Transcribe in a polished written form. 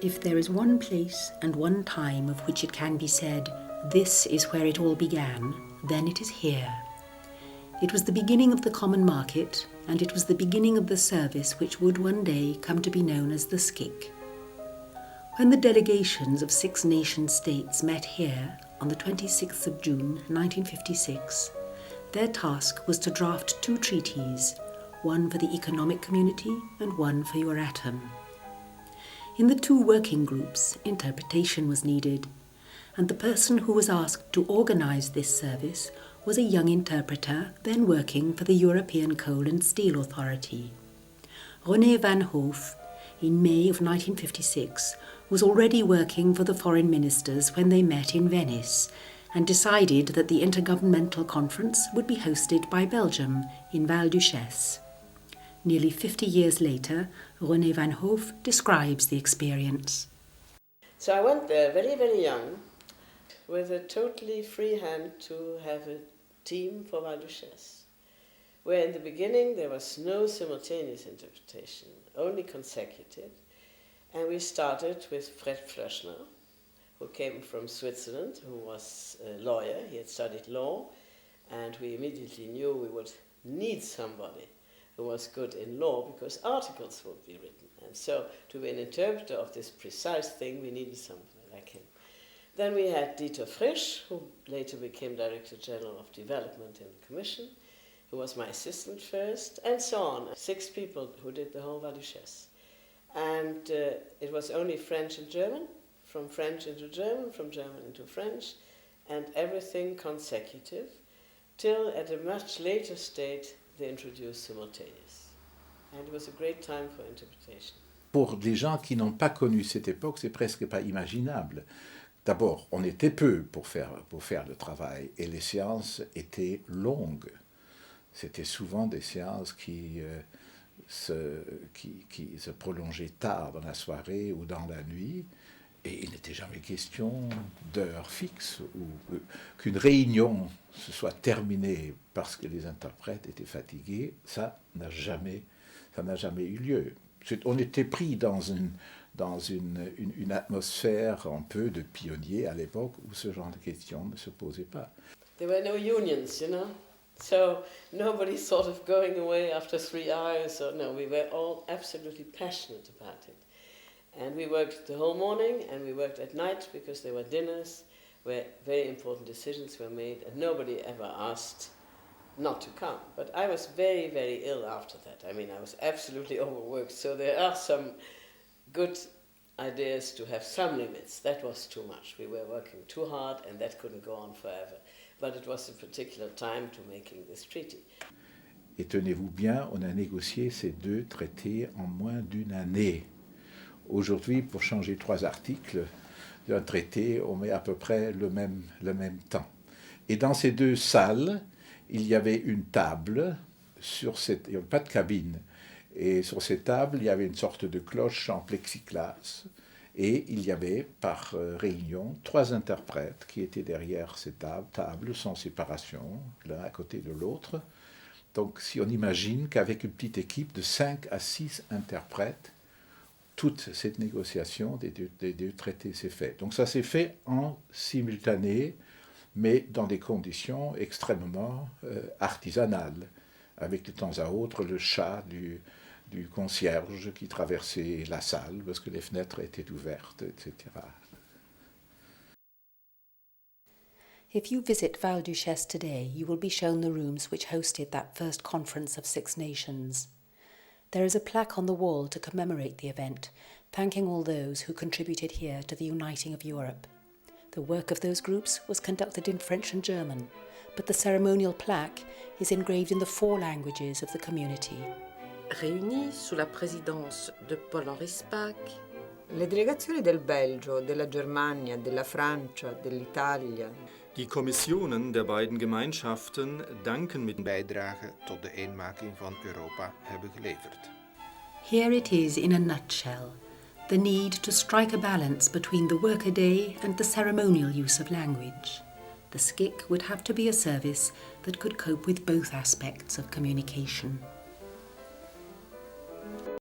If there is one place and one time of which it can be said, this is where it all began, then it is here. It was the beginning of the common market, and it was the beginning of the service which would one day come to be known as the SCIC. When the delegations of 6 nation-states met here on the 26th of June 1956, their task was to draft 2 treaties, one for the Economic Community and one for Euratom. In the 2 working groups, interpretation was needed, and the person who was asked to organise this service was a young interpreter then working for the European Coal and Steel Authority. Renée van Hoof, in May of 1956, was already working for the foreign ministers when they met in Venice and decided that the Intergovernmental Conference would be hosted by Belgium in Val Duchesse. Nearly 50 years later, Renée van Hoof describes the experience. So I went there very, very young with a totally free hand to have a team for Val Duchesse, where in the beginning there was no simultaneous interpretation, only consecutive. And we started with Frisch, who came from Switzerland, who was a lawyer. He had studied law, and we immediately knew we would need somebody who was good in law because articles would be written. And so to be an interpreter of this precise thing, we needed somebody like him. Then we had Dieter Frisch, who later became Director General of Development in the Commission, who was my assistant first, and so on. 6 people who did the whole Val Duchesse. And it was only French and German, from French into German, from German into French, and everything consecutive, till at a much later state they introduced simultaneous. And it was a great time for interpretation. Pour les gens qui n'ont pas connu cette époque, c'est presque pas imaginable. D'abord, on était peu pour faire le travail, et les séances étaient longues. C'était souvent des séances qui se prolongeaient tard dans la soirée ou dans la nuit, et il n'était jamais question d'heure fixe ou qu'une réunion se soit terminée parce que les interprètes étaient fatigués. Ça n'a jamais eu lieu. On était pris dans une atmosphère un peu de pionnier à l'époque où ce genre de questions ne se posait pas. There were no unions, you know, so nobody thought of going away after 3 hours. Or no, we were all absolutely passionate about it. And we worked the whole morning and we worked at night because there were dinners where very important decisions were made and nobody ever asked not to come. But I was very, very ill after that. I mean, I was absolutely overworked. So there are some good ideas to have some limits. That was too much. We were working too hard and that couldn't go on forever. But it was a particular time to making this treaty. Et tenez-vous bien, on a négocié ces 2 traités en moins d'1 année. Aujourd'hui, pour changer 3 articles d'un traité, on met à peu près le même temps. Et dans ces 2 salles, il y avait une table, il n'y avait pas de cabine. Et sur cette table, il y avait une sorte de cloche en plexiglas. Et il y avait, par réunion, 3 interprètes qui étaient derrière ces tables, sans séparation, l'un à côté de l'autre. Donc, si on imagine qu'avec une petite équipe de 5 à 6 interprètes, toute cette négociation des deux traités s'est faite. Donc ça s'est fait en simultané, mais dans des conditions extrêmement artisanales, avec de temps à autre le chat du concierge qui traversait la salle parce que les fenêtres étaient ouvertes, etc. If you visit Val Duchesse today, you will be shown the rooms which hosted that first conference of 6 nations. There is a plaque on the wall to commemorate the event, thanking all those who contributed here to the uniting of Europe. The work of those groups was conducted in French and German, but the ceremonial plaque is engraved in the 4 languages of the community. Réunis sous la présidence de Paul-Henri Spaak, le delegazioni del Belgio, della Germania, della Francia, dell'Italia. Die Kommissionen der beiden Gemeinschaften danken met bijdrage tot de eenmaking van Europa hebben geleverd. Here it is in a nutshell, the need to strike a balance between the workaday and the ceremonial use of language. The SCIC would have to be a service that could cope with both aspects of communication.